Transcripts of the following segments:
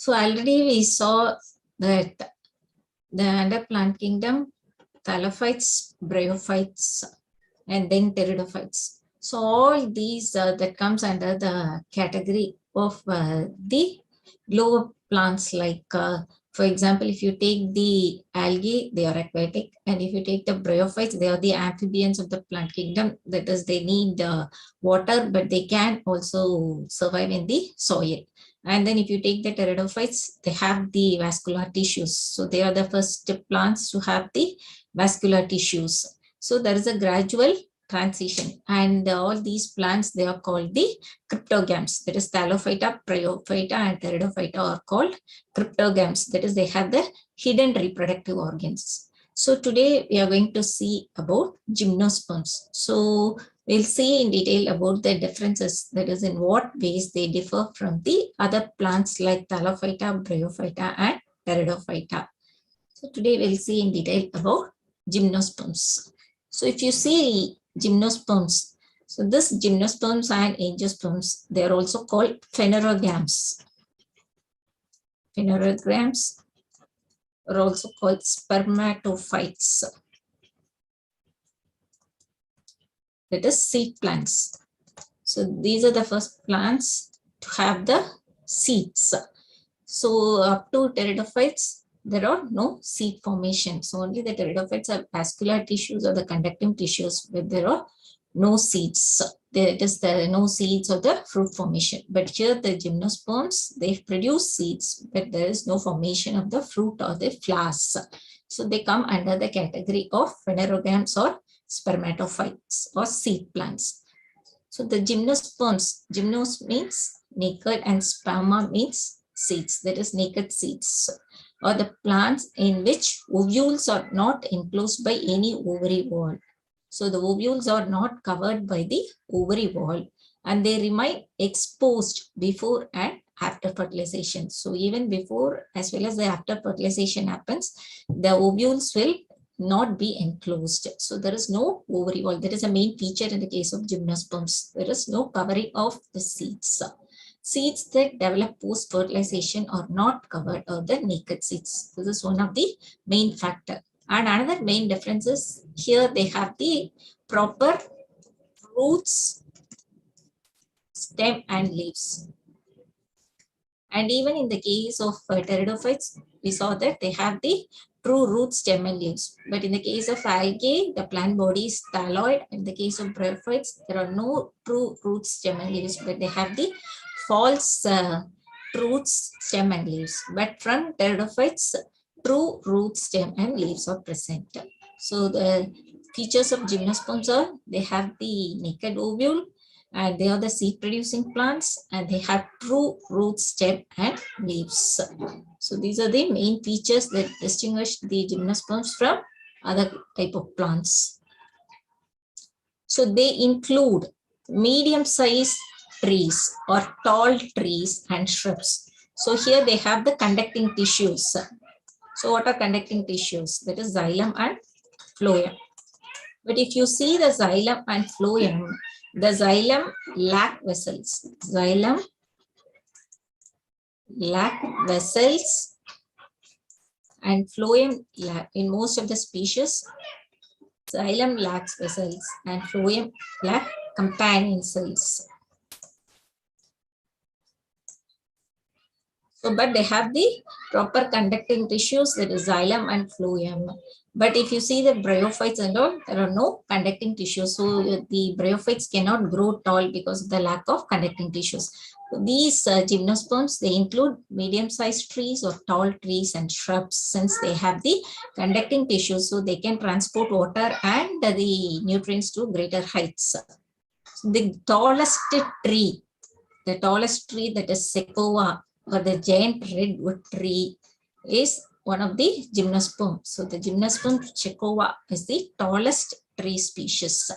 So already we saw that the under plant kingdom, thallophytes, bryophytes, and then pteridophytes. So all these that comes under the category of the lower plants, like for example, if you take the algae, they are aquatic, and if you take the bryophytes, they are the amphibians of the plant kingdom. That is, they need water, but they can also survive in the soil. And then if you take the pteridophytes, they have the vascular tissues. So they are the first plants to have the vascular tissues. So there is a gradual transition, and all these plants, they are called the cryptogams. That is, thallophyta, bryophyta, and pteridophyta are called cryptogams. That is, they have the hidden reproductive organs. So today we are going to see about gymnosperms. So we'll see in detail about the differences, that is, in what ways they differ from the other plants like thallophyta, bryophyta, and pteridophyta. So today we'll see in detail about gymnosperms. So if you see gymnosperms, so this gymnosperms and angiosperms, they are also called phanerogams. Phanerogams are also called spermatophytes. That is, seed plants. So these are the first plants to have the seeds. So up to pteridophytes, there are no seed formations. So only the pteridophytes have vascular tissues or the conducting tissues, but there are no seeds. There is no seeds or the fruit formation. But here the gymnosperms, they produce seeds, but there is no formation of the fruit or the flowers. So they come under the category of phanerogams or spermatophytes or seed plants. So the gymnosperms, gymnos means naked and sperma means seeds, that is naked seeds, or the plants in which ovules are not enclosed by any ovary wall. So the ovules are not covered by the ovary wall, and they remain exposed before and after fertilization. So even before as well as the after fertilization happens, the ovules will not be enclosed. So there is no ovary wall. That is a main feature in the case of gymnosperms. There is no covering of the seeds. Seeds that develop post-fertilization are not covered, or the naked seeds. This is one of the main factor. And another main difference is here they have the proper roots, stem, and leaves. And even in the case of pteridophytes, we saw that they have the true root, stem, and leaves. But in the case of algae, the plant body is thalloid. In the case of bryophytes, there are no true roots, stem, and leaves, but they have the false roots, stem, and leaves. But from pteridophytes, true root, stem, and leaves are present. So the features of gymnosperms are they have the naked ovule, and they are the seed producing plants, and they have true root, stem, and leaves. So these are the main features that distinguish the gymnosperms from other type of plants. So they include medium-sized trees or tall trees and shrubs. So here they have the conducting tissues. So what are conducting tissues? That is xylem and phloem. But if you see the xylem and phloem, the xylem lack vessels. Xylem lack vessels, and phloem in most of the species, xylem lacks vessels and phloem lack companion cells. So, but they have the proper conducting tissues, that is xylem and phloem. But if you see the bryophytes and all, there are no conducting tissues. So the bryophytes cannot grow tall because of the lack of conducting tissues. So these gymnosperms, they include medium-sized trees or tall trees and shrubs, since they have the conducting tissues, so they can transport water and the nutrients to greater heights. The tallest tree that is sequoia, or the giant redwood tree, is one of the gymnosperm. So the gymnosperm sequoia is the tallest tree species.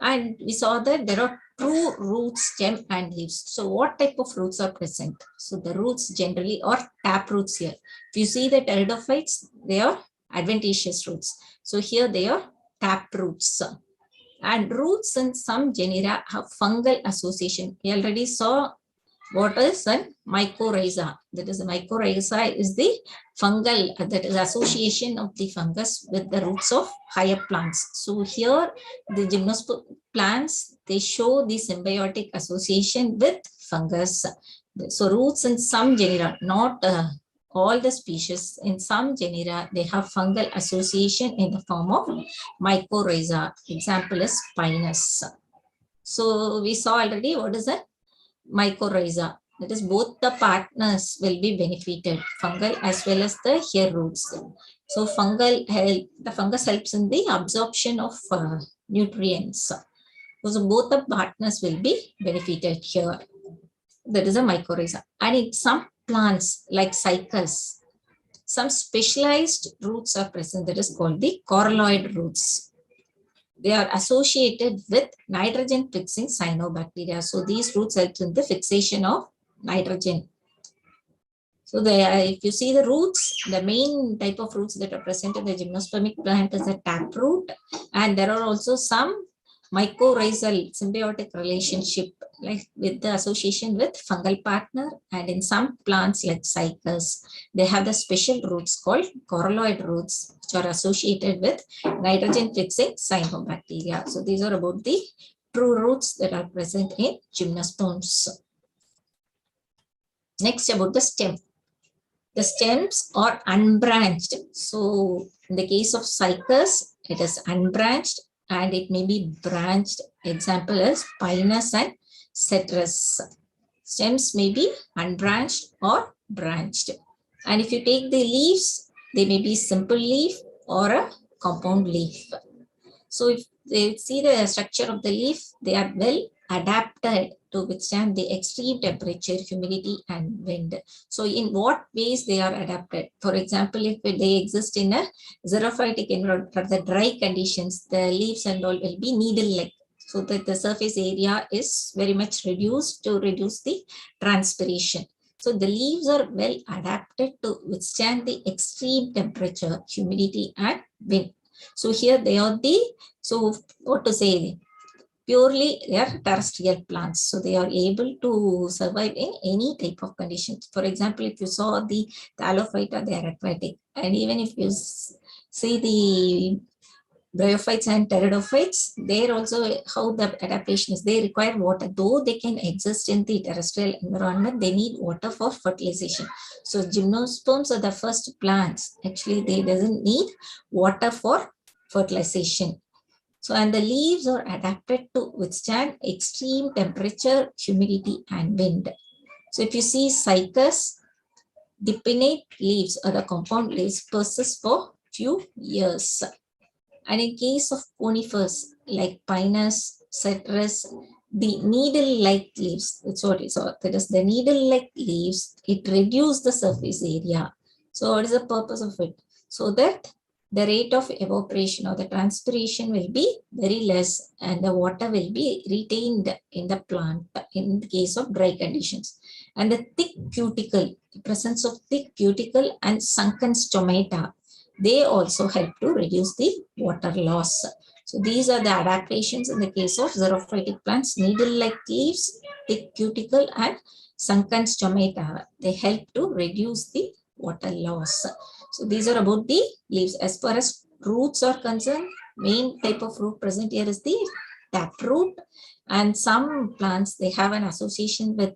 And we saw that there are true roots, stem, and leaves. So what type of roots are present? So the roots generally are tap roots here. If you see the pteridophytes, they are adventitious roots. So here they are tap roots. And roots in some genera have fungal association. We already saw What is a mycorrhiza? That is, a mycorrhiza is the fungal, that is association of the fungus with the roots of higher plants. So here the gymnosperm plants, they show the symbiotic association with fungus. So roots in some genera, not all the species, in some genera, they have fungal association in the form of mycorrhiza. Example is Pinus. So we saw already what is a mycorrhiza. That is, both the partners will be benefited, fungal as well as the hair roots. So the fungus helps in the absorption of nutrients. So both the partners will be benefited here. That is a mycorrhiza. And in some plants like cycas, some specialized roots are present, that is called the coralloid roots. They are associated with nitrogen fixing cyanobacteria. So these roots help in the fixation of nitrogen. So if you see the roots, the main type of roots that are present in the gymnospermic plant is the taproot, and there are also some mycorrhizal symbiotic relationship, like with the association with fungal partner, and in some plants like cycas, they have the special roots called coralloid roots, which are associated with nitrogen fixing cyanobacteria. So these are about the true roots that are present in gymnosperms. Next, about the stem. The stems are unbranched. So in the case of cycas, it is unbranched and it may be branched. Example is Pinus and Cetrus. Stems may be unbranched or branched. And if you take the leaves, they may be simple leaf or a compound leaf. So if they see the structure of the leaf, they are well adapted to withstand the extreme temperature, humidity, and wind. So in what ways they are adapted? For example, if they exist in a xerophytic environment, for the dry conditions, the leaves and all will be needle-like, so that the surface area is very much reduced to reduce the transpiration. So the leaves are well adapted to withstand the extreme temperature, humidity, and wind. So here they are what to say? Purely they are terrestrial plants. So they are able to survive in any type of conditions. For example, if you saw the Thallophyta, they are aquatic. And even if you see the bryophytes and pteridophytes, there also how the adaptation is. They require water. Though they can exist in the terrestrial environment, they need water for fertilization. So gymnosperms are the first plants. Actually, they doesn't need water for fertilization. So, and the leaves are adapted to withstand extreme temperature, humidity, and wind. So if you see cycas, the pinnate leaves or the compound leaves persist for few years. And in case of conifers like Pinus, Cetrus, the needle-like leaves, that's what it is. That is, the needle-like leaves, it reduces the surface area. So what is the purpose of it? So that the rate of evaporation or the transpiration will be very less and the water will be retained in the plant in the case of dry conditions. And the thick cuticle, the presence of thick cuticle and sunken stomata, they also help to reduce the water loss. So these are the adaptations in the case of xerophytic plants: needle-like leaves, thick cuticle, and sunken stomata. They help to reduce the water loss. So these are about the leaves. As far as roots are concerned, main type of root present here is the taproot. And some plants, they have an association with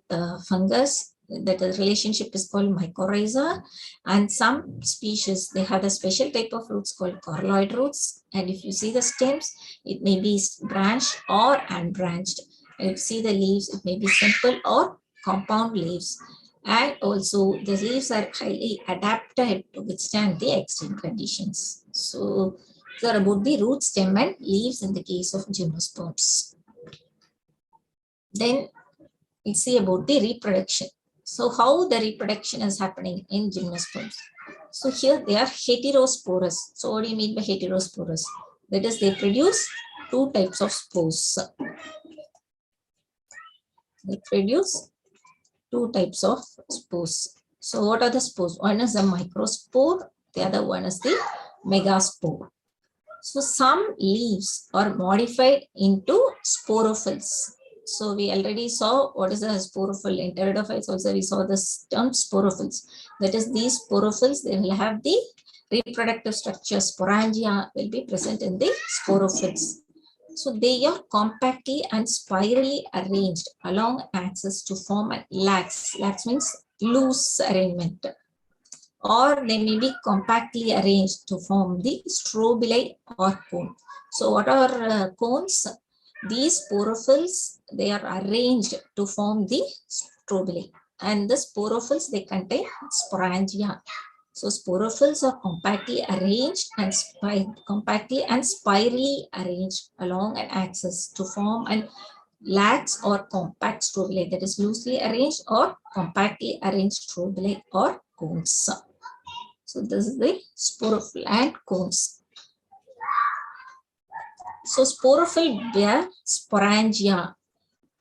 fungus. That relationship is called mycorrhiza. And some species, they have a special type of roots called coralloid roots. And if you see the stems, it may be branched or unbranched. And if you see the leaves, it may be simple or compound leaves. And also the leaves are highly adapted to withstand the extreme conditions. So these are about the root, stem, and leaves in the case of gymnosperms. Then we see about the reproduction. So how the reproduction is happening in gymnosperms. So here they are heterosporous. So what do you mean by heterosporous? That is, they produce two types of spores. They produce two types of spores. So what are the spores? One is a microspore, the other one is the megaspore. So some leaves are modified into sporophylls. So we already saw what is a sporophyll. In pteridophytes also we saw this term sporophylls. That is, these sporophylls, they will have the reproductive structure. Sporangia will be present in the sporophylls. So they are compactly and spirally arranged along axis to form a lax. Lax means loose arrangement. Or they may be compactly arranged to form the strobili or cone. So what are cones? These sporophylls, they are arranged to form the strobili. And the sporophylls, they contain sporangia. So sporophylls are compactly arranged and spirally arranged along an axis to form an lax or compact strobili, that is loosely arranged or compactly arranged strobili or cones. So this is the sporophyll and cones. So sporophyll bear sporangia.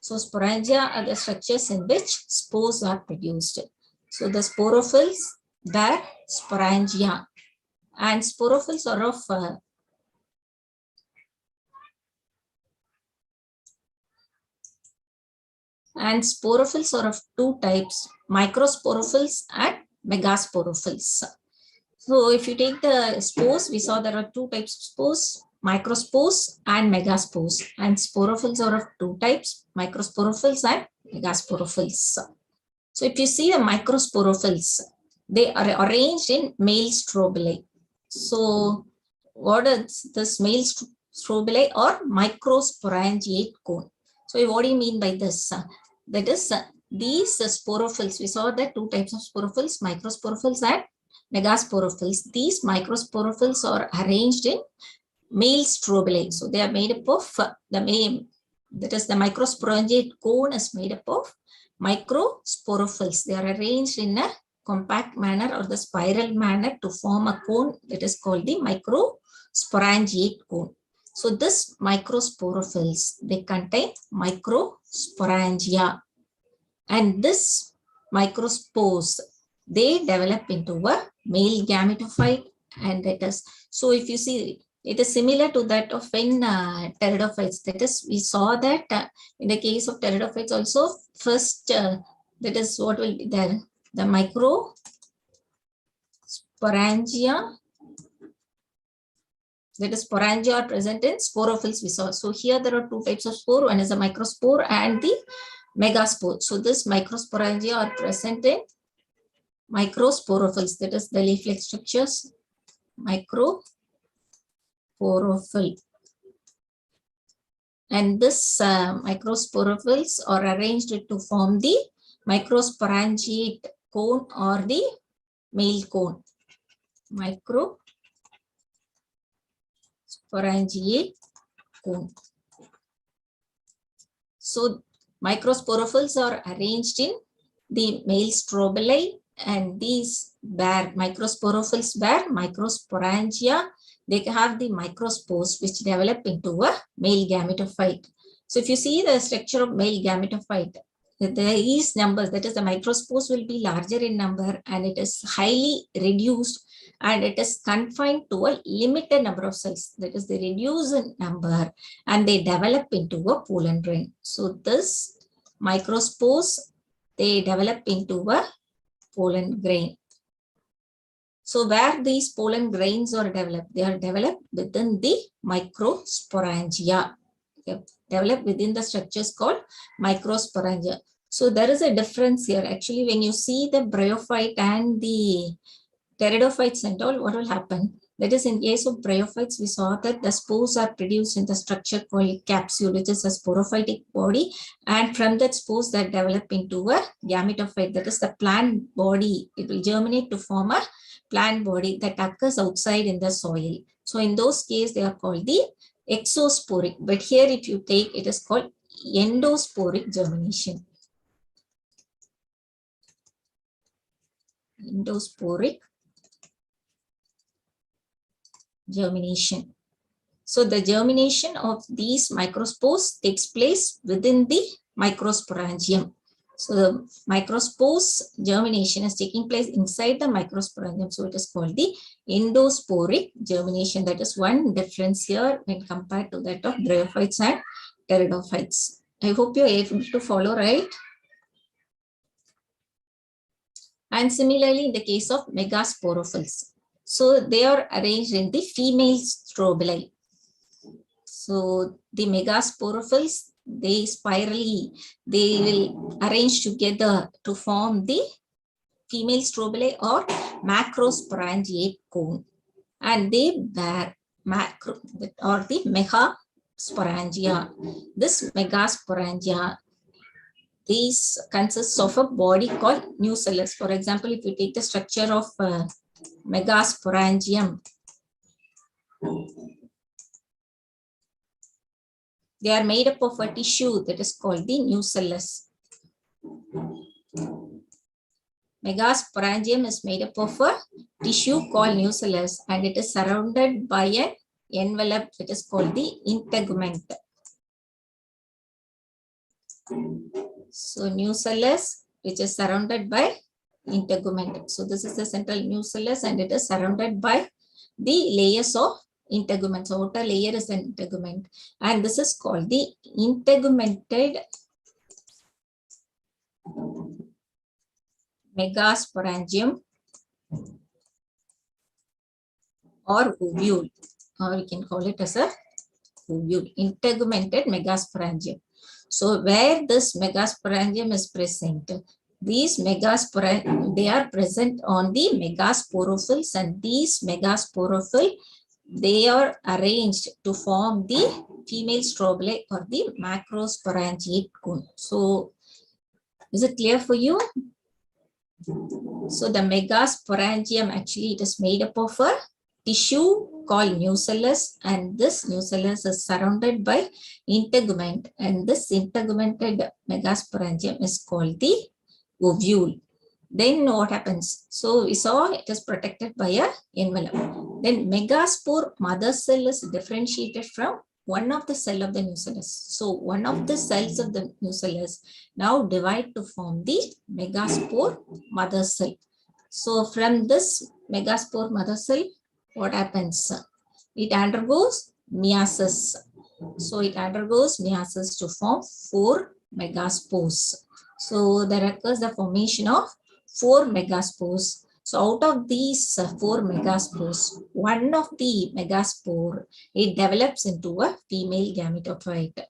So sporangia are the structures in which spores are produced. So the sporophylls bear sporangia, and sporophylls are of two types: microsporophylls and megasporophylls. So if you take the spores, we saw there are two types of spores: microspores and megaspores. And sporophylls are of two types: microsporophylls and megasporophylls. So if you see the microsporophylls, they are arranged in male strobili. So what is this male strobili or microsporangiate cone? So what do you mean by this? That is, these sporophylls, we saw that two types of sporophylls, microsporophylls and megasporophylls. These microsporophylls are arranged in male strobili. So they are made up of that is, the microsporangiate cone is made up of microsporophylls. They are arranged in a compact manner or the spiral manner to form a cone that is called the microsporangiate cone. So this microsporophylls, they contain microsporangia, and this microspores, they develop into a male gametophyte. And it is, so if you see, it is similar to that of in pteridophytes. That is, we saw that in the case of pteridophytes also, first that is what will be there, the microsporangia, that is sporangia are present in sporophylls we saw. So here there are two types of spore, one is the microspore and the megaspore. So this microsporangia are present in microsporophylls, that is the leaflet structures, microsporophyll. And this microsporophylls are arranged to form the microsporangiate cone or the male cone. Microsporangiate cone. So microsporophylls are arranged in the male strobili, and these bear microsporophylls bear microsporangia. They have the microspores which develop into a male gametophyte. So if you see the structure of male gametophyte, there is numbers, that is the microspores will be larger in number, and it is highly reduced, and it is confined to a limited number of cells. That is, they reduce in number and they develop into a pollen grain. So this microspores, they develop into a pollen grain. So where these pollen grains are developed, they are developed within the microsporangia. They developed within the structures called microsporangia. So there is a difference here. Actually, when you see the bryophyte and the pteridophytes and all, what will happen? That is, in case of bryophytes, we saw that the spores are produced in the structure called capsule, which is a sporophytic body. And from that spores that develop into a gametophyte, that is the plant body. It will germinate to form a plant body that occurs outside in the soil. So in those cases, they are called the exosporic. But here, if you take, it is called endosporic germination. Endosporic germination. So the germination of these microspores takes place within the microsporangium. So the microspores germination is taking place inside the microsporangium. So it is called the endosporic germination. That is one difference here when compared to that of bryophytes and pteridophytes. I hope you're able to follow, right? And similarly, in the case of megasporophylls, so they are arranged in the female strobili. So the megasporophylls, they spirally, they will arrange together to form the female strobili or macrosporangiate cone. And they bear macro or the megasporangia. This megasporangia, these consists of a body called nucellus. For example, if you take the structure of megasporangium, they are made up of a tissue that is called the nucellus. Megasporangium is made up of a tissue called nucellus, and it is surrounded by an envelope that is called the integument. So nucellus, which is surrounded by integument. So this is the central nucellus, and it is surrounded by the layers of integument. So outer layer is an integument, and this is called the integumented megasporangium or ovule, or we can call it as a ovule, integumented megasporangium. So where this megasporangium is present, these megasporangium, they are present on the megasporophylls, and these megasporophylls, they are arranged to form the female strobili or the macrosporangiate cone. So is it clear for you? So the megasporangium, actually it is made up of a tissue called nucellus, and this nucellus is surrounded by integument, and this integumented megasporangium is called the ovule. Then what happens? So we saw it is protected by a envelope. Then megaspore mother cell is differentiated from one of the cell of the nucellus. So one of the cells of the nucellus now divide to form the megaspore mother cell. So from this megaspore mother cell, what happens? It undergoes meiosis. So it undergoes meiosis to form 4 megaspores. So there occurs the formation of 4 megaspores. So out of these 4 megaspores, one of the megaspore, it develops into a female gametophyte.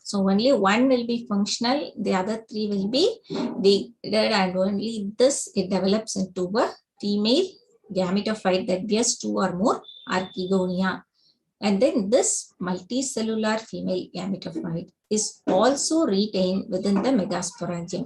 So only one will be functional, the other 3 will be degraded, and only this, it develops into a female gametophyte that bears 2 or more archegonia. And then this multicellular female gametophyte is also retained within the megasporangium.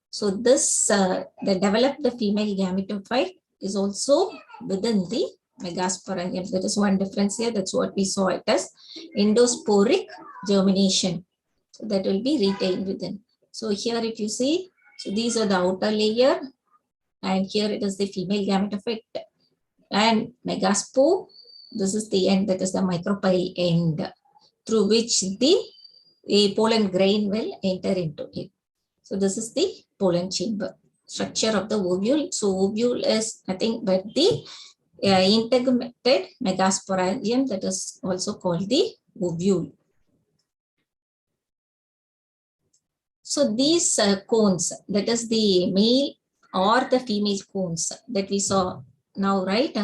So this, the developed female gametophyte is also within the megasporangium. That is one difference here. That's what we saw it as endosporic germination. So that will be retained within. So here if you see, so these are the outer layer, and here it is the female gametophyte and megaspore. This is the end, that is the micropyle end, through which the pollen grain will enter into it. So this is the pollen chamber structure of the ovule. So ovule is nothing but the integumented megasporangium, that is also called the ovule. So these cones, that is the male or the female cones that we saw now, right?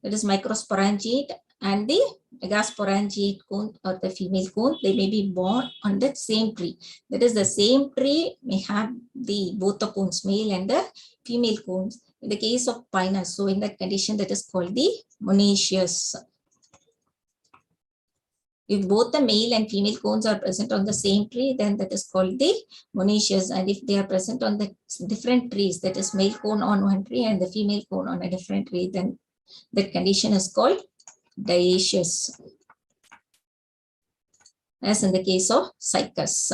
That is microsporangiate and the megasporangiate cone or the female cone, they may be born on the same tree. That is, the same tree may have both the cones, male and the female cones. In the case of pinus, so in that condition, that is called the monoecious. If both the male and female cones are present on the same tree, then that is called the monoecious. And if they are present on the different trees, that is male cone on one tree and the female cone on a different tree, then that condition is called dioecious, as in the case of cycas.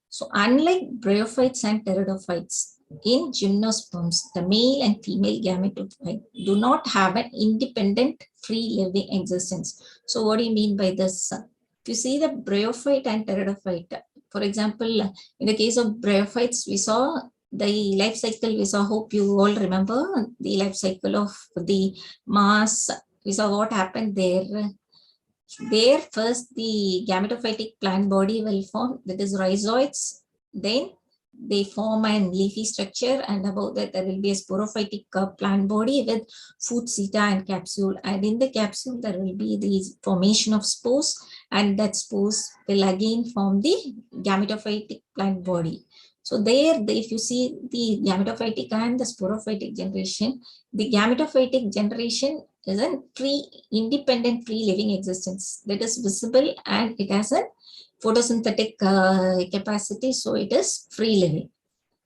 So unlike bryophytes and pteridophytes, in gymnosperms, the male and female gametophyte do not have an independent free living existence. So what do you mean by this? If you see the bryophyte and pteridophyte, for example, in the case of bryophytes, we saw the life cycle, we saw, hope you all remember the life cycle of the mass. We saw what happened there. There first the gametophytic plant body will form, that is rhizoids. Then they form an leafy structure, and above that there will be a sporophytic plant body with food seta and capsule, and in the capsule there will be the formation of spores, and that spores will again form the gametophytic plant body. So there, if you see the gametophytic and the sporophytic generation, the gametophytic generation is a independent free living existence that is visible, and it has a photosynthetic capacity, so it is free living.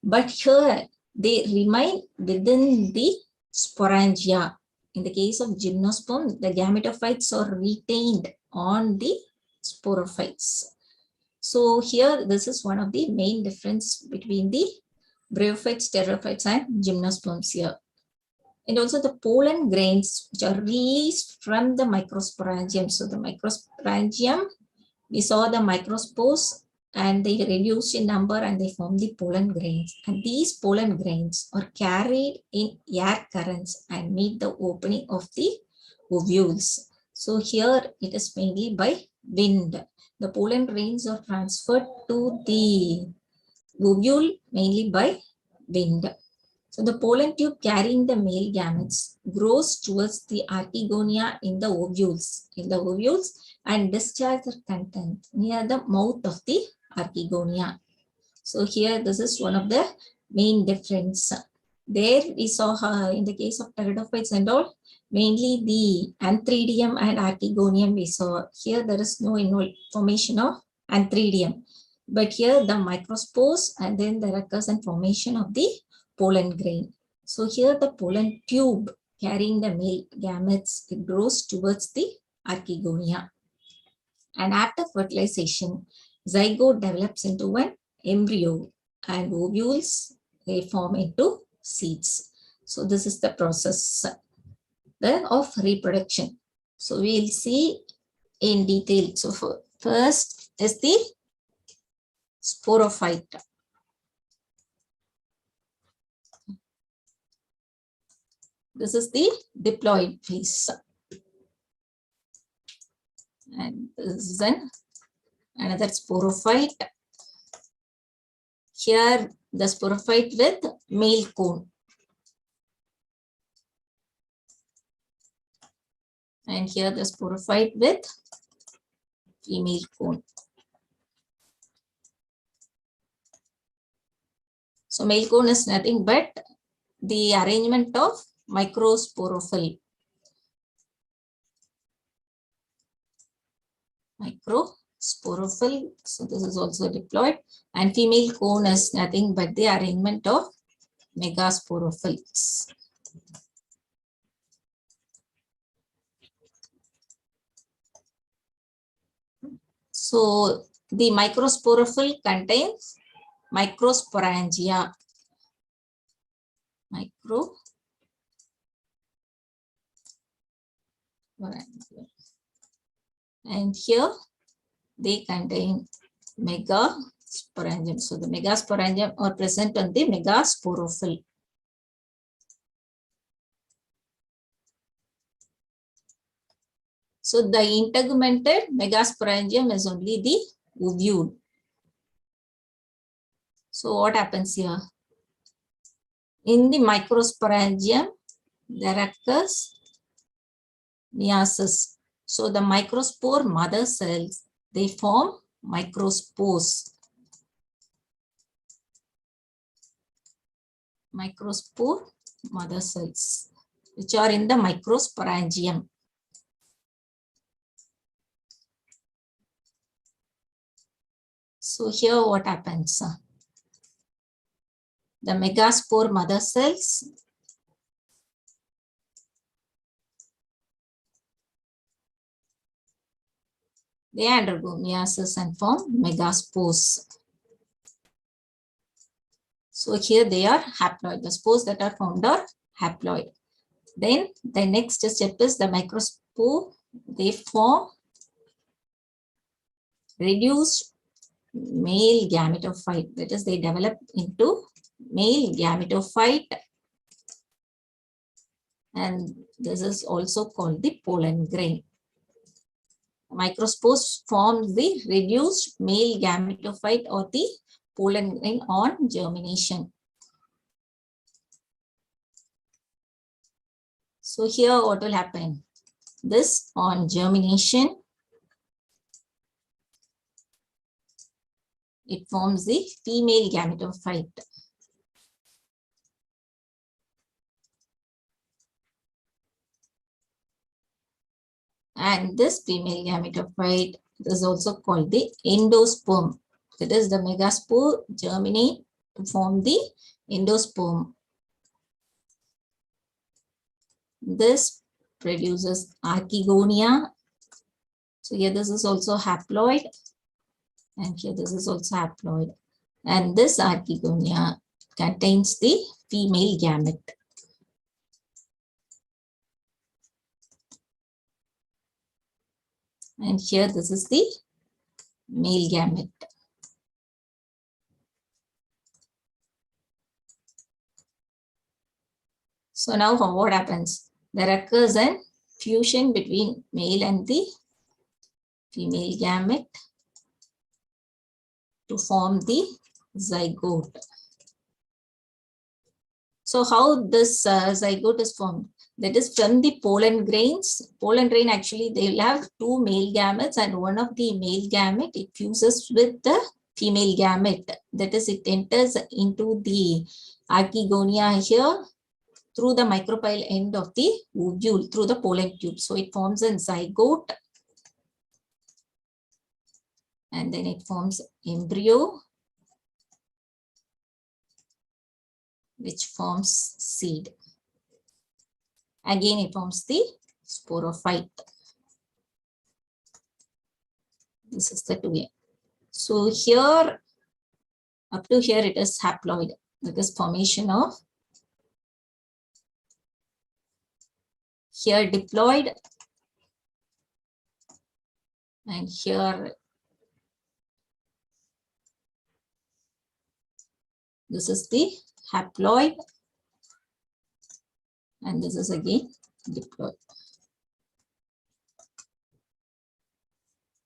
But here they remain within the sporangia. In the case of gymnosperm, the gametophytes are retained on the sporophytes. So here, this is one of the main difference between the bryophytes, pterophytes, and gymnosperms here. And also the pollen grains which are released from the microsporangium. So the microsporangium, we saw the microspores, and they reduce in number and they form the pollen grains. And these pollen grains are carried in air currents and meet the opening of the ovules. So here it is mainly by wind. The pollen grains are transferred to the ovule mainly by wind. So the pollen tube carrying the male gametes grows towards the archegonia in the ovules, and discharge the content near the mouth of the archegonia. So here this is one of the main difference. There we saw in the case of pteridophytes and all, mainly the antheridium and archegonium we saw. Here there is no formation of antheridium, but here the microspores, and then there occurs a formation of the pollen grain. So here the pollen tube carrying the male gametes, it grows towards the archegonia. And after fertilization, zygote develops into an embryo, and ovules, they form into seeds. So this is the process of reproduction. So we'll see in detail. So first is the sporophyte. This is the diploid phase. And this is another sporophyte. Here the sporophyte with male cone. And here the sporophyte with female cone. So male cone is nothing but the arrangement of microsporophyll. Microsporophyll. So this is also diploid. And female cone is nothing but the arrangement of megasporophylls. So the microsporophyll contains microsporangia. And here they contain megasporangium. So the megasporangium are present on the megasporophyll. So the integumented megasporangium is only the ovule. So what happens here? In the microsporangium, there occurs meiosis. So the microspore mother cells, they form microspores. Microspore mother cells, which are in the microsporangium. So here what happens? The megaspore mother cells, they undergo meiosis and form megaspores. So here they are haploid. The spores that are formed are haploid. Then the next step is the microspore. They form reduced male gametophyte. That is, they develop into male gametophyte. And this is also called the pollen grain. Microspores form the reduced male gametophyte or the pollen grain on germination. So here what will happen? This on germination, it forms the female gametophyte. And this female gametophyte is also called the endosperm. That is, the megaspore germinate to form the endosperm. This produces archegonia. So here this is also haploid, and here this is also haploid. And this archegonia contains the female gamete. And here this is the male gamete. So now what happens? There occurs a fusion between male and the female gamete to form the zygote. So how this zygote is formed? That is from the pollen grains. Pollen grain, actually they will have two male gametes, and one of the male gamete, it fuses with the female gamete. That is, it enters into the archegonia here through the micropyle end of the ovule, through the pollen tube. So it forms a zygote, and then it forms embryo, which forms seed. Again, it forms the sporophyte. This is the 2A. So here, up to here, it is haploid. That is formation of here diploid, and here this is the haploid, and this is again diploid.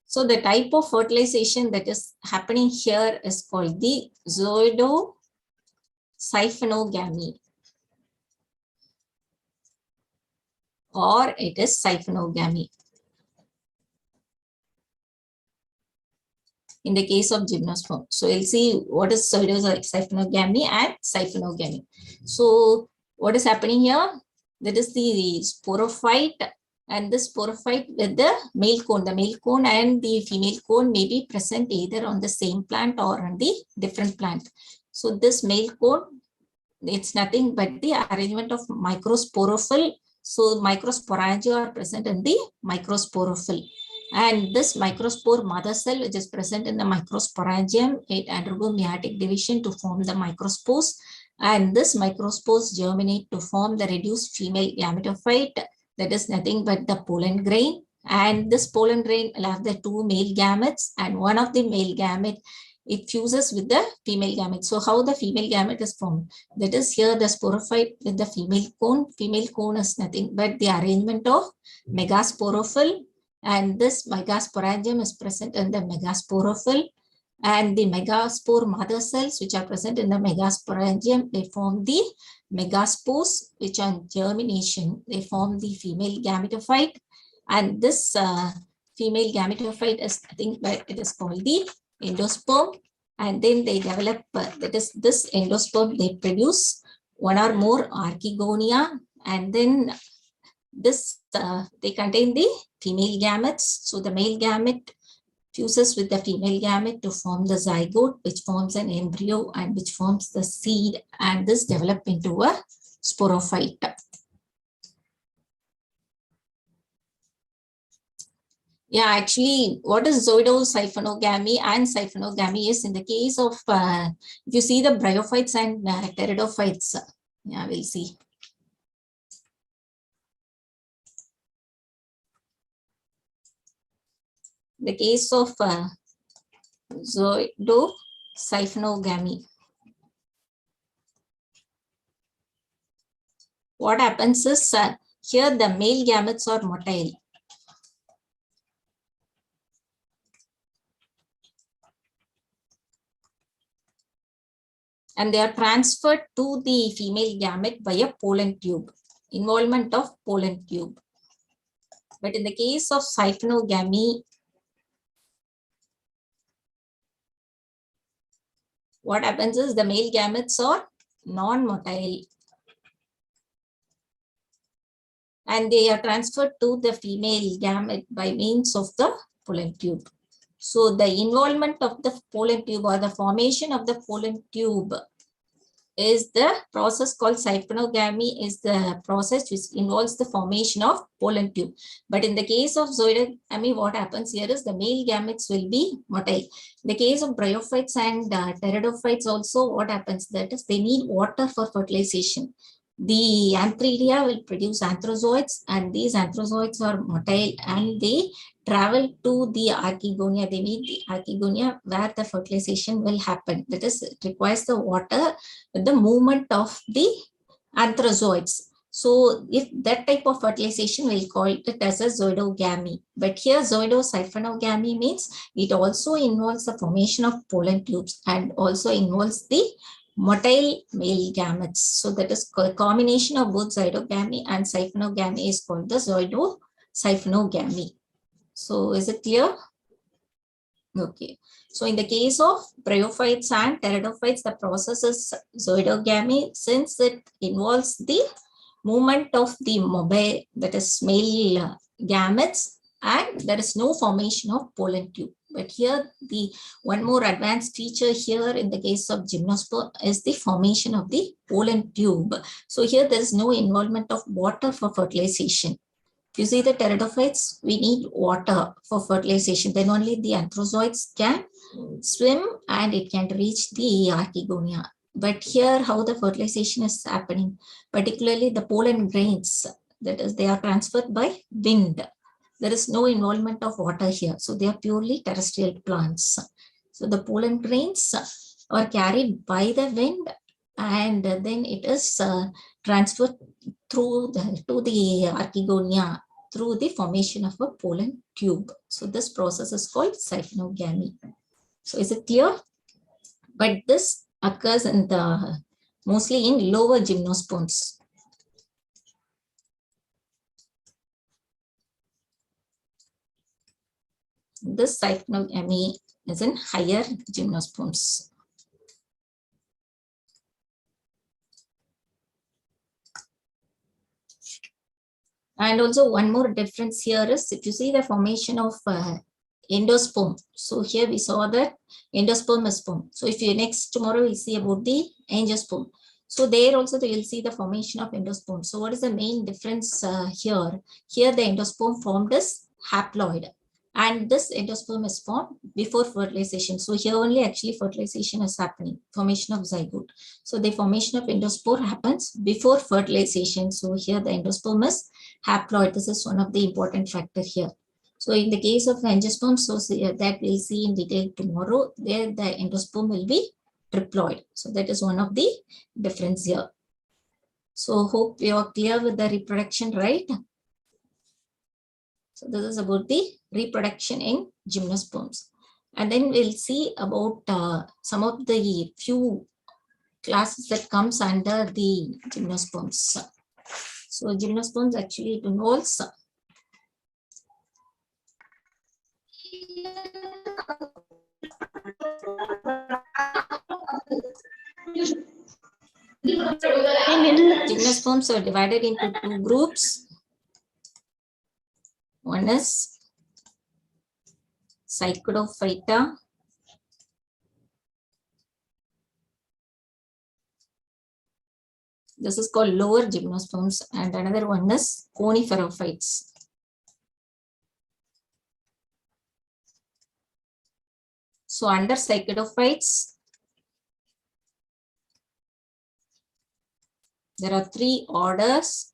So the type of fertilization that is happening here is called the zoidosiphonogamy, or it is siphonogamy. In the case of gymnosperm. So we'll see what is zoidosiphonogamy and siphonogamy. So what is happening here? That is the sporophyte, and the sporophyte with the male cone. The male cone and the female cone may be present either on the same plant or on the different plant. So this male cone, it's nothing but the arrangement of microsporophyll. So microsporangia are present in the microsporophyll. And this microspore mother cell, which is present in the microsporangium, it undergo meiotic division to form the microspores. And this microspores germinate to form the reduced female gametophyte. That is nothing but the pollen grain. And this pollen grain will have the two male gametes, and one of the male gamete, it fuses with the female gamete. So how the female gamete is formed? That is here the sporophyte with the female cone. Female cone is nothing but the arrangement of megasporophyll, and this megasporangium is present in the megasporophyll, and the megaspore mother cells which are present in the megasporangium, they form the megaspores, which on germination they form the female gametophyte. And this female gametophyte is nothing but it is called the endosperm, and then they develop that is this endosperm, they produce one or more archegonia, and then this they contain the female gametes. So the male gamete fuses with the female gamete to form the zygote, which forms an embryo and which forms the seed, and this develop into a sporophyte. Yeah, actually, what is zoidosiphonogamy and siphonogamy is in the case of, if you see the bryophytes and pteridophytes, yeah, we'll see. The case of zoidosiphonogamy. What happens is here the male gametes are motile. and they are transferred to the female gamete by a pollen tube, involvement of pollen tube. But in the case of siphonogamy, what happens is the male gametes are non-motile and they are transferred to the female gamete by means of the pollen tube. So the involvement of the pollen tube or the formation of the pollen tube is the process called siphonogamy, is the process which involves the formation of pollen tube. But in the case of zoidogamy, what happens here is the male gametes will be motile. In the case of bryophytes and pteridophytes also, what happens, that is they need water for fertilization. The antheridia will produce anthrozoids and these anthrozoids are motile and they travel to the archegonia. They meet the archegonia where the fertilization will happen. That is, it requires the water with the movement of the anthrozoids. So if that type of fertilization, we'll call it as a zoidogamy. But here zoidosiphonogamy means it also involves the formation of pollen tubes and also involves the motile male gametes. So that is a combination of both zoidogamy and siphonogamy is called the zoidosiphonogamy. So is it clear? Okay. So in the case of bryophytes and pteridophytes, the process is zoidogamy since it involves the movement of the mobile, that is male gametes, and there is no formation of pollen tube. But here the one more advanced feature here in the case of gymnosperm is the formation of the pollen tube. So here there is no involvement of water for fertilization. You see the pteridophytes, we need water for fertilization. Then only the anthrozoids can swim and it can reach the archegonia. But here how the fertilization is happening, particularly the pollen grains, that is they are transferred by wind. There is no involvement of water here. So they are purely terrestrial plants. So the pollen grains are carried by the wind and then it is transferred through to the archegonia through the formation of a pollen tube. So this process is called siphonogamy. So is it clear? But this occurs in the mostly in lower gymnosperms. This siphonogamy is in higher gymnosperms. And also one more difference here is if you see the formation of endosperm. So here we saw that endosperm is sperm. So if you next tomorrow we see about the angiosperm. So there also they will see the formation of endosperm. So what is the main difference here? Here the endosperm formed is haploid. And this endosperm is formed before fertilization. So here only actually fertilization is happening, formation of zygote. So the formation of endosperm happens before fertilization. So here the endosperm is haploid. This is one of the important factors here. So in the case of angiosperm, so that we'll see in detail tomorrow, there the endosperm will be triploid. So that is one of the difference here. So hope you are clear with the reproduction, right? So this is about the reproduction in gymnosperms. And then we'll see about some of the few classes that comes under the gymnosperms. So gymnosperms actually it involves gymnosperms are divided into two groups. One is Cyclophyta. This is called lower gymnosperms, and another one is coniferophytes. So under Cyclophytes, there are three orders.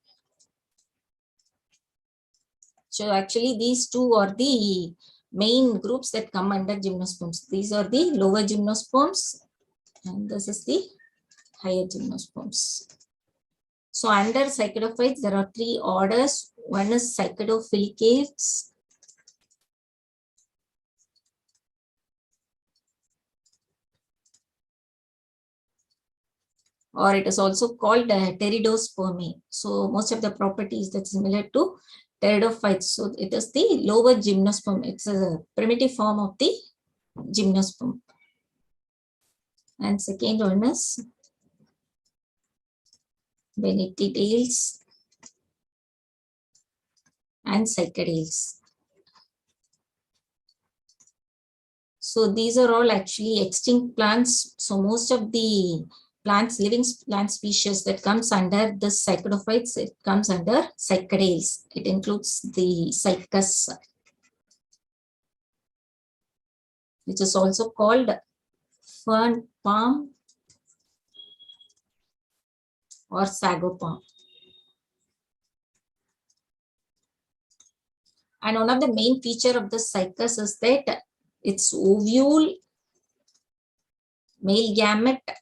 So actually these two are the main groups that come under gymnosperms. These are the lower gymnosperms and this is the higher gymnosperms. So under Cyclophytes, there are three orders. One is Cyclophilicates. or it is also called Pteridospermae. So most of the properties that's similar to pteridophytes. So it is the lower gymnosperm. It's a primitive form of the gymnosperm. And second one is Benetitales and Cycadales. So these are all actually extinct plants. So most of the plants, living plant species that comes under the Cycadophytes, it comes under Cycadales. It includes the Cycas, which is also called fern palm or sago palm. And one of the main feature of the Cycas is that its ovule, male gamete,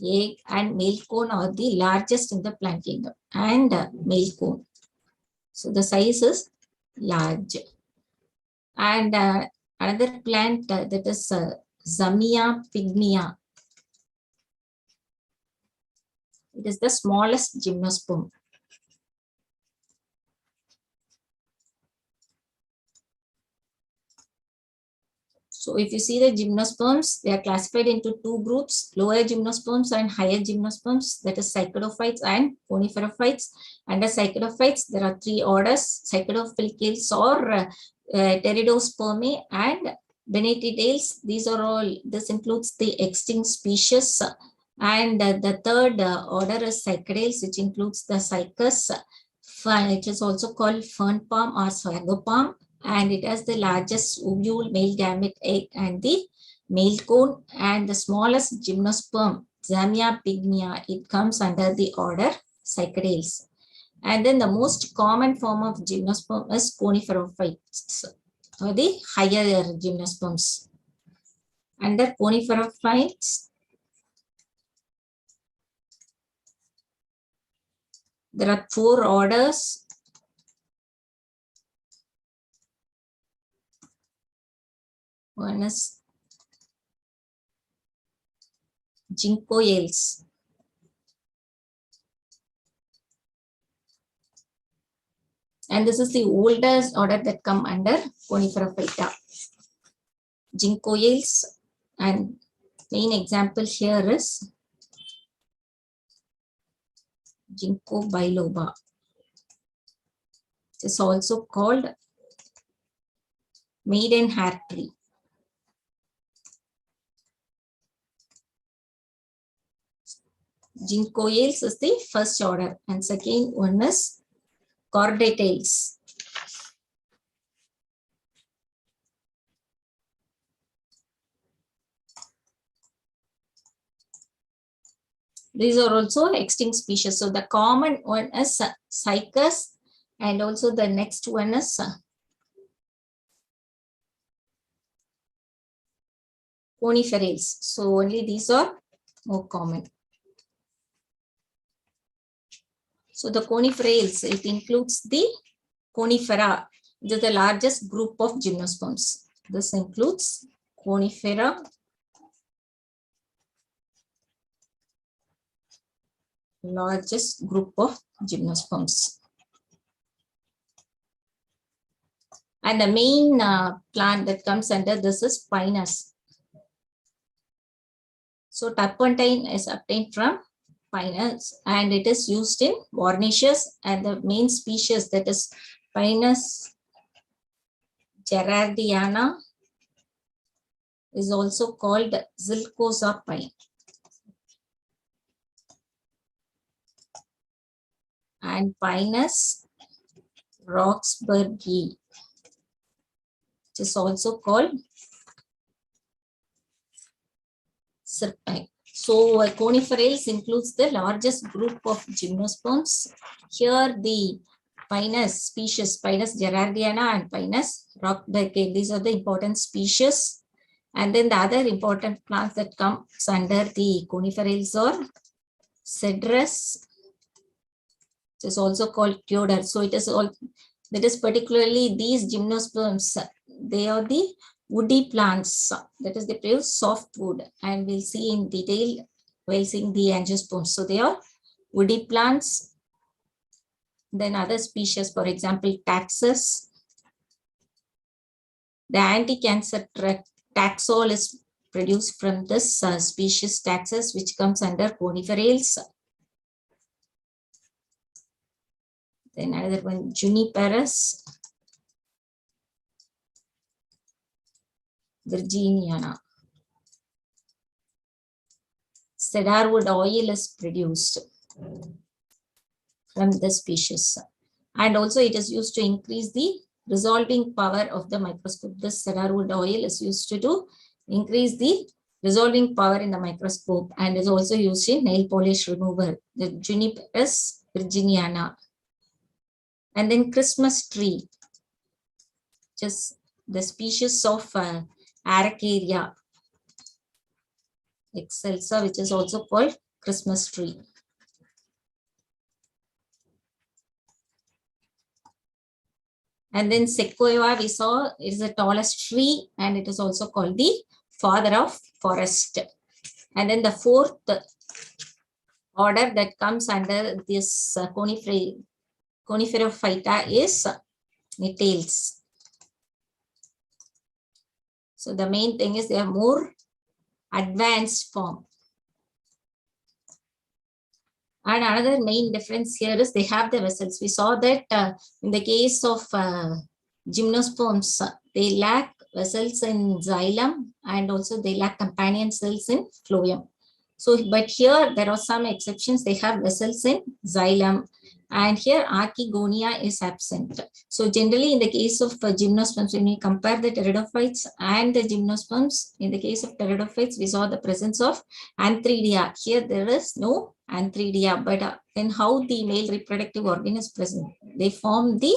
egg and male cone are the largest in the plant kingdom, and male cone. So the size is large. And another plant that is Zamia pygmea. It is the smallest gymnosperm. So if you see the gymnosperms, they are classified into two groups, lower gymnosperms and higher gymnosperms, that is cycadophytes and coniferophytes. Under cycadophytes, there are three orders, cycadophytes or Pteridospermae and Benetitales. These are all, this includes the extinct species. And the third order is Cycadales, which includes the Cycas, which is also called fern palm or sago palm. And it has the largest ovule, male gamete, egg, and the male cone. And the smallest gymnosperm, Zamia pygmea, it comes under the order Cycadales. And then the most common form of gymnosperm is coniferophytes, or the higher gymnosperms. Under coniferophytes, there are four orders. One is Ginkgoales. And this is the oldest order that come under Coniferophyta. Ginkgoales, and main example here is Ginkgo biloba. It is also called maiden hair tree. Ginkgoales is the first order, and second one is Chordatails. These are also extinct species. So the common one is Cycas, and also the next one is Coniferales. So only these are more common. So the Coniferales, it includes the Conifera, which is the largest group of gymnosperms. This includes Conifera, largest group of gymnosperms. And the main plant that comes under this is Pinus. So turpentine is obtained from Pinus, and it is used in varnishes, and the main species, that is Pinus gerardiana, is also called Zilchosa pine. And Pinus roxburghii, which is also called serpine. So Coniferales includes the largest group of gymnosperms. Here the Pinus species, Pinus gerardiana and Pinus roxburghii, these are the important species. And then the other important plants that comes under the Coniferales are Cedrus, which is also called Theodore. So it is all, that is particularly these gymnosperms, they are the woody plants, that is they produce soft wood, and we'll see in detail while seeing the angiosperms. So they are woody plants. Then other species, for example, taxus. The anti-cancer taxol is produced from this species taxus, which comes under coniferales. Then another one, Juniperus virginiana. Cedarwood oil is produced from this species, and also it is used to increase the resolving power of the microscope. This cedarwood oil is used to increase the resolving power in the microscope, and is also used in nail polish remover, the Juniperus virginiana. And then Christmas tree, just the species of Araucaria excelsa, which is also called Christmas tree. And then sequoia, we saw, is the tallest tree, and it is also called the father of forest. And then the fourth order that comes under this Coniferophyta is nettles. So the main thing is they are more advanced form. And another main difference here is they have the vessels. We saw that in the case of Gymnosperms, they lack vessels in xylem, and also they lack companion cells in phloem. So, but here there are some exceptions. They have vessels in xylem, and here Archegonia is absent. So generally in the case of Gymnosperms, when we compare the pteridophytes and the Gymnosperms, in the case of pteridophytes, we saw the presence of antheridia. Here there is no antheridia, but then how the male reproductive organ is present? They form the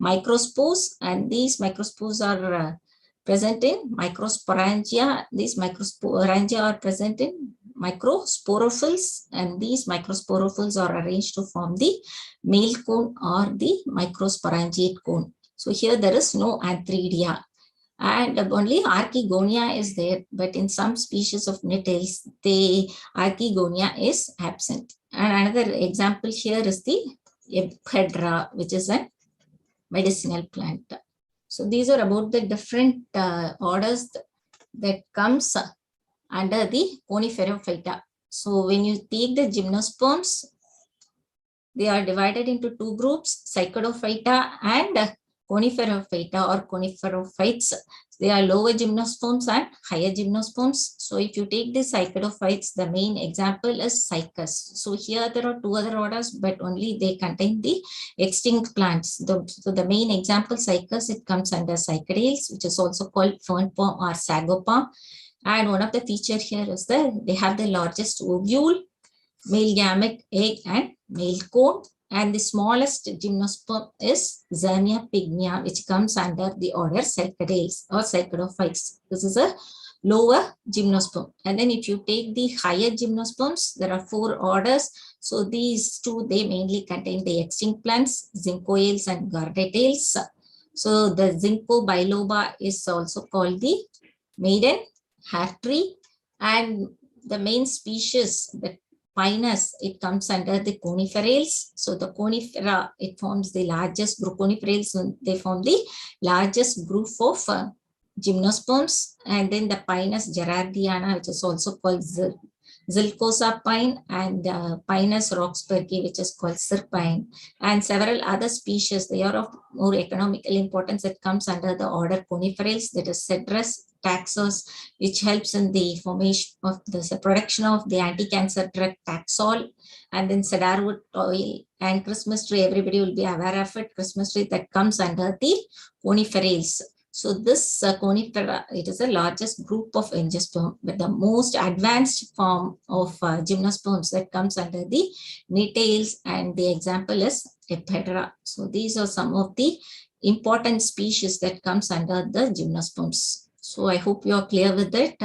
microspores, and these microspores are present in microsporangia. These microsporangia are present in microsporophylls, and these microsporophylls are arranged to form the male cone or the microsporangiate cone. So here there is no antheridia, and only Archegonia is there, but in some species of nettles, the Archegonia is absent. And another example here is the Ephedra, which is a medicinal plant. So these are about the different orders that comes under the Coniferophyta. So when you take the Gymnosperms, they are divided into two groups, Psychedophyta and Coniferophyta or Coniferophytes. They are lower Gymnosperms and higher Gymnosperms. So if you take the Psychedophytes, the main example is Cycas. So here there are two other orders, but only they contain the extinct plants. So the main example, Cycas, it comes under Cycadales, which is also called fern palm or sago palm. And one of the features here is that they have the largest ovule, male gamete, egg, and male cone. And the smallest gymnosperm is Zernia pygmea, which comes under the order Cycadales or Cycadophytes. This is a lower gymnosperm. And then if you take the higher gymnosperms, there are four orders. So these two, they mainly contain the extinct plants, zincoales and gardetales. So the Ginkgo biloba is also called the maiden hair tree, and the main species, the Pinus, it comes under the coniferales. So the conifera, it forms the largest group. Coniferales, they form the largest group of gymnosperms. And then the Pinus gerardiana, which is also called Zilcosa pine, and Pinus roxburghi, which is called sirpine, and several other species. They are of more economical importance. It comes under the order Coniferales, that is Cedrus, Taxus, which helps in the formation of the production of the anti-cancer drug Taxol. And then cedarwood oil and Christmas tree, everybody will be aware of it. Christmas tree, that comes under the Coniferales. So this conifera, it is the largest group of angiosperm, but the most advanced form of gymnosperms that comes under the nettles, and the example is Ephedra. So these are some of the important species that comes under the gymnosperms. So I hope you are clear with it.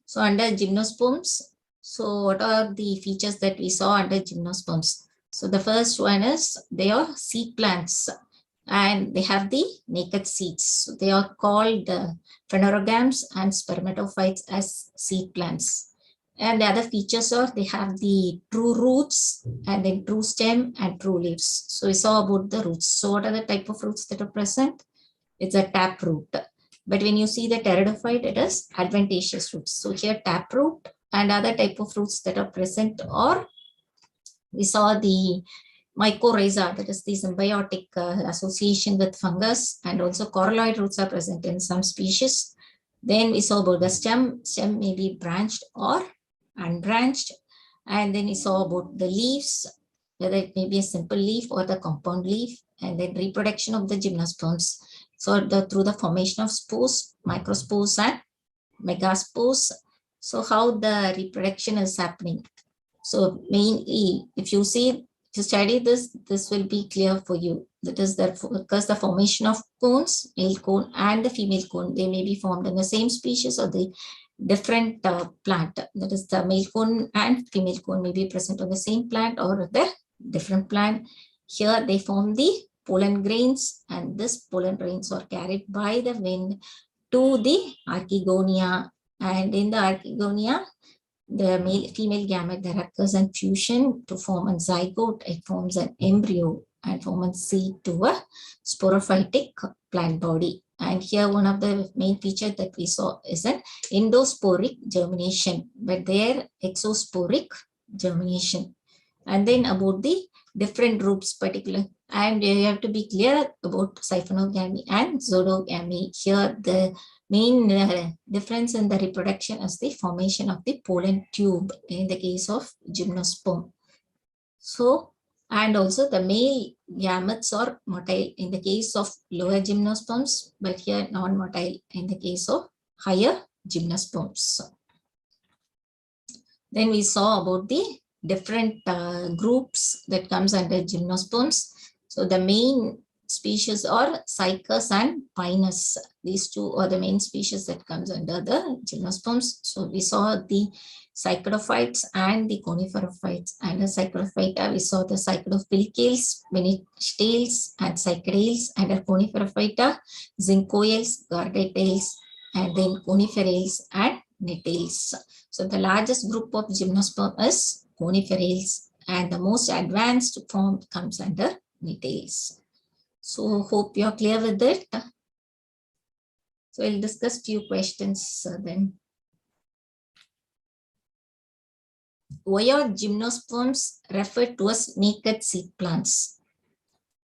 So under gymnosperms, so what are the features that we saw under gymnosperms? So the first one is they are seed plants. and they have the naked seeds. So they are called phanerogams and spermatophytes as seed plants. And the other features are they have the true roots and then true stem and true leaves. So we saw about the roots. So what are the type of roots that are present? It's a tap root. But when you see the pteridophyte, it is adventitious roots. So here tap root and other type of roots that are present, or we saw the mycorrhiza, that is the symbiotic association with fungus, and also coralloid roots are present in some species. Then we saw about the stem may be branched or unbranched. And then we saw about the leaves, whether it may be a simple leaf or the compound leaf, and then reproduction of the gymnosperms. So through the formation of spores, microspores and megaspores. So how the reproduction is happening. So mainly, if you study this, this will be clear for you. That is that because the formation of cones, male cone and the female cone, they may be formed in the same species or the different plant. That is the male cone and female cone may be present on the same plant or the different plant. Here they form the pollen grains, and this pollen grains are carried by the wind to the archegonia, and in the archegonia the male female gamete, there occurs a fusion to form a zygote. It forms an embryo and forms a seed to a sporophytic plant body. And here one of the main features that we saw is an endosporic germination, but there exosporic germination. And then about the different groups particular, and you have to be clear about siphonogamy and zodogamy. Here the main difference in the reproduction is the formation of the pollen tube in the case of gymnosperm. So, and also the male gametes are motile in the case of lower gymnosperms, but here non-motile in the case of higher gymnosperms. Then we saw about the different groups that comes under gymnosperms. So the main species are Cycas and Pinus. These two are the main species that comes under the gymnosperms. So we saw the cycadophytes and the coniferophytes. And the cycadophyta, we saw the cycadophylicales, minutales, and cycadales. And the coniferophyta, zincoales, gardetales, and then coniferales and netales. So the largest group of gymnosperm is coniferales, and the most advanced form comes under netales. So hope you're clear with it. So we'll discuss few questions then. Why are gymnosperms referred to as naked seed plants?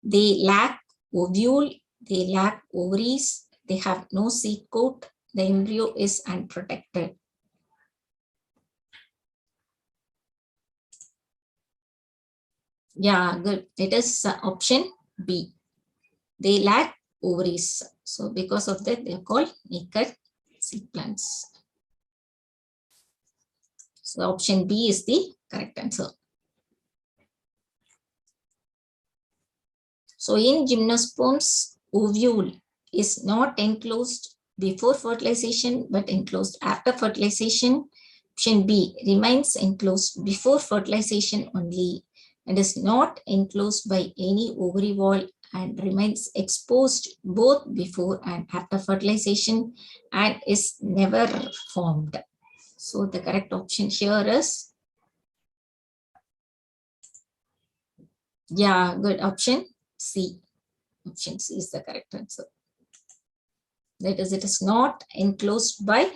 They lack ovule, they lack ovaries, they have no seed coat, the embryo is unprotected. Yeah, good. It is option B. They lack ovaries. So because of that, they are called naked seed plants. So option B is the correct answer. So in gymnosperms, ovule is not enclosed before fertilization, but enclosed after fertilization. Option B remains enclosed before fertilization only, and is not enclosed by any ovary wall and remains exposed both before and after fertilization and is never formed. So the correct option here is, yeah, good, option C. Option C is the correct answer. That is, it is not enclosed by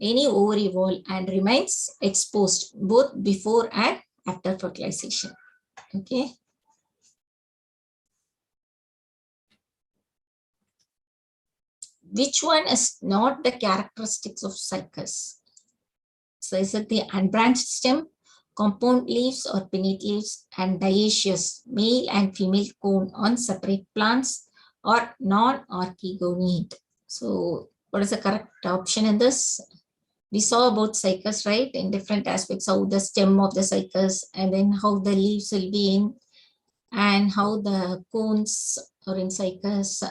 any ovary wall and remains exposed both before and after fertilization. Okay. Which one is not the characteristics of cycas? So is it the unbranched stem, compound leaves or pinnate leaves, and dioecious male and female cone on separate plants, or non-archegonid? So what is the correct option in this? We saw about cycas, right, in different aspects, how the stem of the cycas, and then how the leaves will be in, and how the cones are in cycas.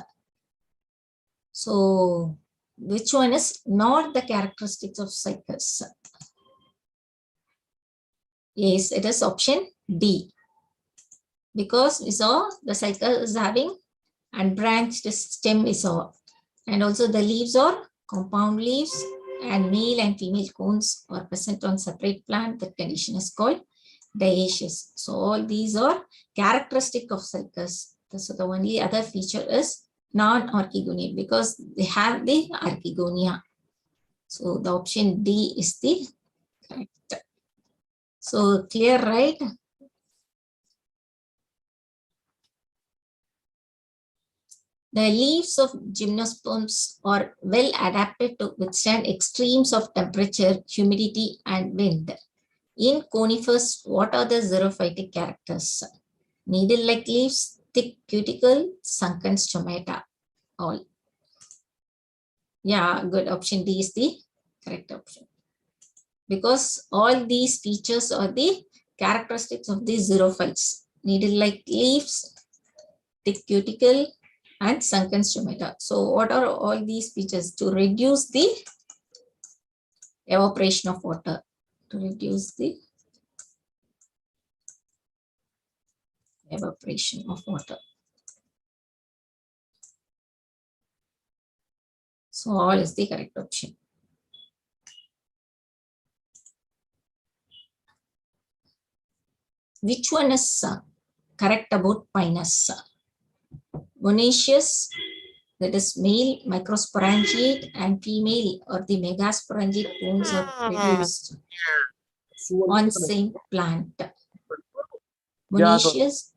So which one is not the characteristics of cycas? Yes, it is option D. because we saw the cycle is having unbranched stem we saw, and also the leaves are compound leaves, and male and female cones are present on separate plant. That condition is called dioecious. So all these are characteristic of cycles. So the only other feature is non-archegonia because they have the archegonia. So the option D is the correct. So clear, right? The leaves of gymnosperms are well adapted to withstand extremes of temperature, humidity, and wind. In conifers, what are the xerophytic characters? Needle-like leaves, thick cuticle, sunken stomata. All. Yeah, good. Option D is the correct option. Because all these features are the characteristics of the xerophytes. Needle-like leaves, thick cuticle, and sunken stomata. So what are all these features? To reduce the evaporation of water. To reduce the evaporation of water. So all is the correct option. Which one is correct about Pinus? Monoecious, that is male microsporangiate, and female or the megasporangiate cones are produced on same plant. Monoecious,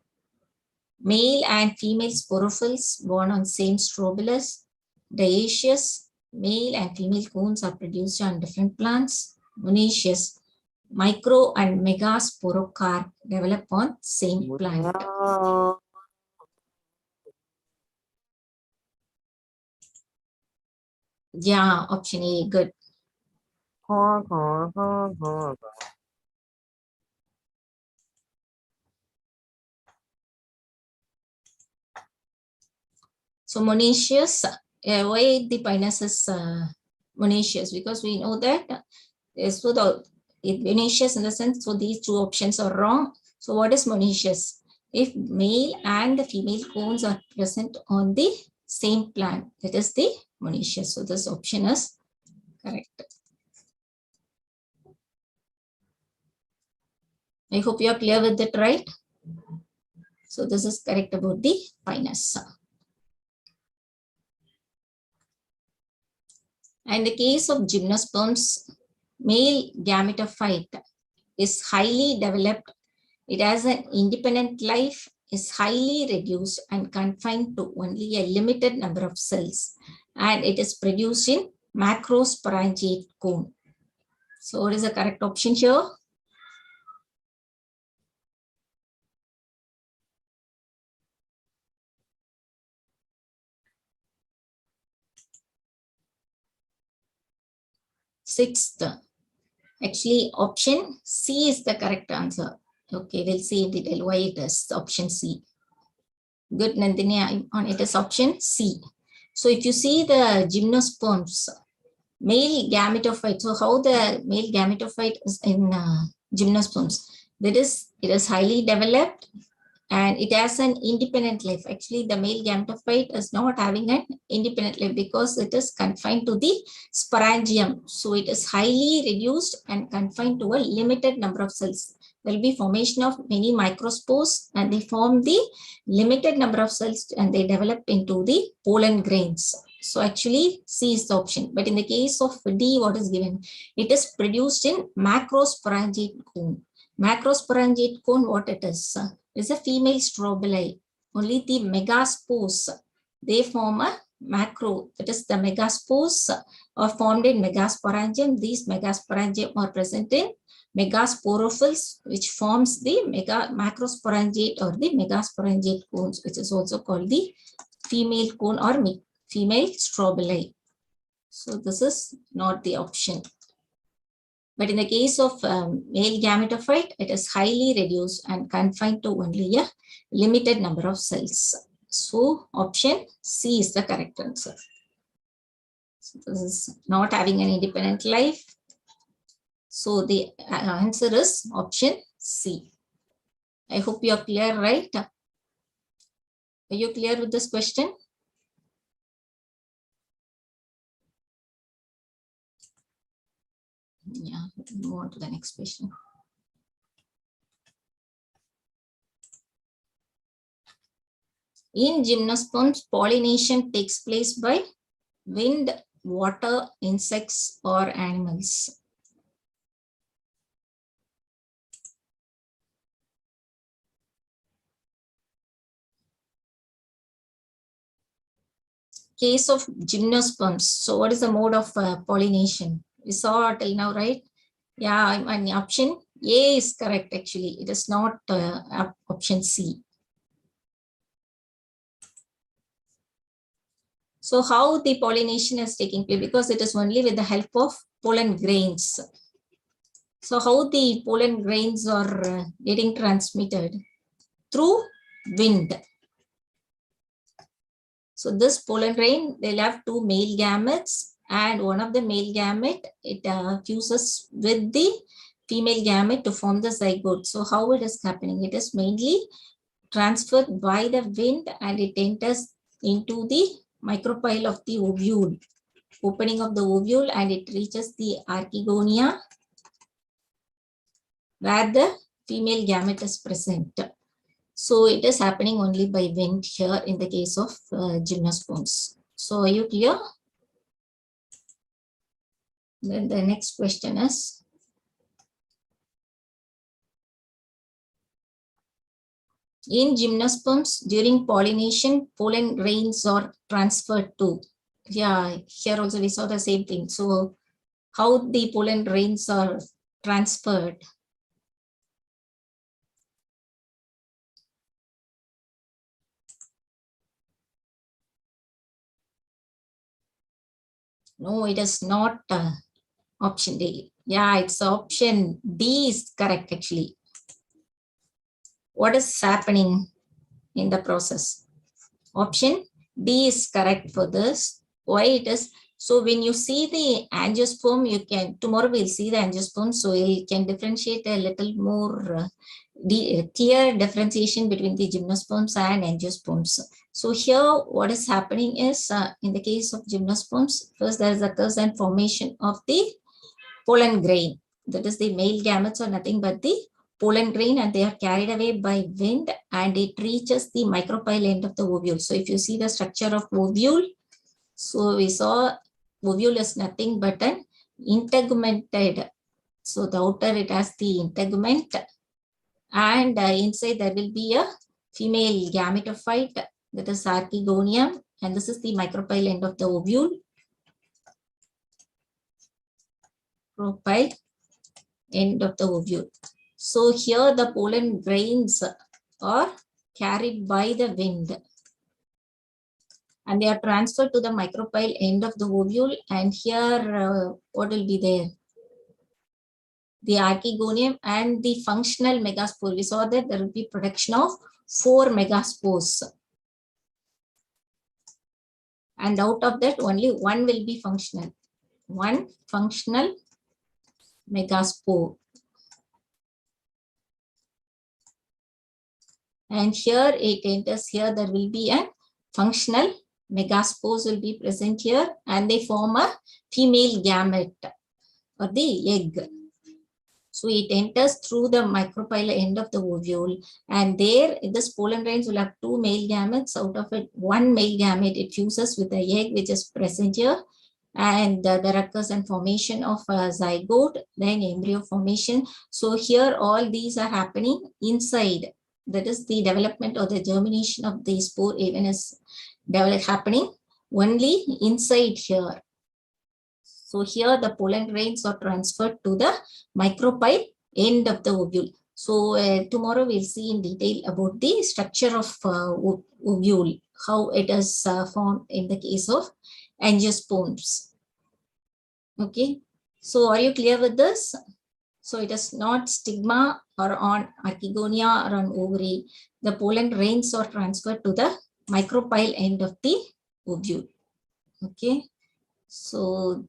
male and female sporophylls born on same strobilus. Dioecious, male and female cones are produced on different plants. Monoecious, micro and megasporocarp develop on same plant. Yeah, option A, good. So monoecious, why the Pinus is monoecious? Because we know that so the monoecious in the sense, so these two options are wrong. So what is monoecious? If male and the female cones are present on the same plant, that is the monoecious. So this option is correct. I hope you are clear with it, right? So this is correct about the Pinus. In the case of gymnosperms, male gametophyte is highly developed. It has an independent life, is highly reduced and confined to only a limited number of cells, and it is produced in macrosporangiate cone. So what is the correct option here? Sixth, actually option C is the correct answer. Okay, we'll see in detail why it is option C. Good, Nandini, on it is option C. So if you see the gymnosperms, male gametophyte, so how the male gametophyte is in gymnosperms, that is, it is highly developed and it has an independent life. Actually, the male gametophyte is not having an independent life because it is confined to the sporangium. So it is highly reduced and confined to a limited number of cells. There will be formation of many microspores and they form the limited number of cells and they develop into the pollen grains. So actually C is the option. But in the case of D, what is given? It is produced in macrosporangiate cone. Macrosporangiate cone, what it is a female strobili. Only the megaspores, they form a macro. That is the megaspores are formed in megasporangium. These megasporangium are present in megasporophylls, which forms the macrosporangiate or the megasporangiate cones, which is also called the female cone or female strobili. So this is not the option. But in the case of male gametophyte, it is highly reduced and confined to only a limited number of cells. So option C is the correct answer. So this is not having an independent life. So the answer is option C. I hope you are clear, right? Are you clear with this question? Yeah, move on to the next question. In gymnosperms, pollination takes place by wind, water, insects, or animals. Case of gymnosperms. So what is the mode of pollination? We saw till now, right? Yeah, and option A is correct actually. It is not option C. So how the pollination is taking place? Because it is only with the help of pollen grains. So how the pollen grains are getting transmitted? Through wind. So this pollen grain, they'll have two male gametes, and one of the male gamete, it fuses with the female gamete to form the zygote. So how it is happening? It is mainly transferred by the wind and it enters into the micropyle of the ovule, opening of the ovule, and it reaches the archegonia where the female gamete is present. So it is happening only by wind here in the case of gymnosperms. So are you clear? Then the next question is, in gymnosperms, during pollination, pollen grains are transferred to. Yeah, here also we saw the same thing. So how the pollen grains are transferred? No, it is not option D. Yeah, it's option D is correct actually. What is happening in the process? Option D is correct for this. Why it is? So when you see the angiosperm, you can, tomorrow we'll see the angiosperm, so you can differentiate a little more clear differentiation between the gymnosperms and angiosperms. So here what is happening is, in the case of gymnosperms, first there is occurs and formation of the pollen grain. That is, the male gametes are nothing but the pollen grain, and they are carried away by wind and it reaches the micropyle end of the ovule. So if you see the structure of ovule, so we saw ovule is nothing but an integumented. So the outer it has the integument, and inside there will be a female gametophyte, that is archegonium, and this is the micropyle end of the ovule. Micropyle end of the ovule. So here the pollen grains are carried by the wind and they are transferred to the micropyle end of the ovule, and here what will be there? The archegonium and the functional megaspore. We saw that there will be production of 4 megaspores, and out of that only one will be functional. One functional megaspore. And here it enters, here there will be a functional megaspores will be present here, and they form a female gamete or the egg. So it enters through the micropyle end of the ovule, and there this pollen grains will have 2 male gametes. Out of it, one male gamete, it fuses with the egg which is present here, and there occurs a formation of a zygote, then embryo formation. So here all these are happening inside. That is, the development or the germination of the spore even is happening only inside here. So here the pollen grains are transferred to the micropyle end of the ovule. So tomorrow we'll see in detail about the structure of ovule, how it is formed in the case of angiosperms. Okay, so are you clear with this? So it is not stigma or on archegonia or on ovary. The pollen grains are transferred to the micropyle end of the ovule. Okay, so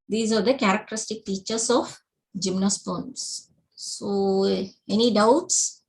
these are the characteristic features of gymnosperms. So any doubts?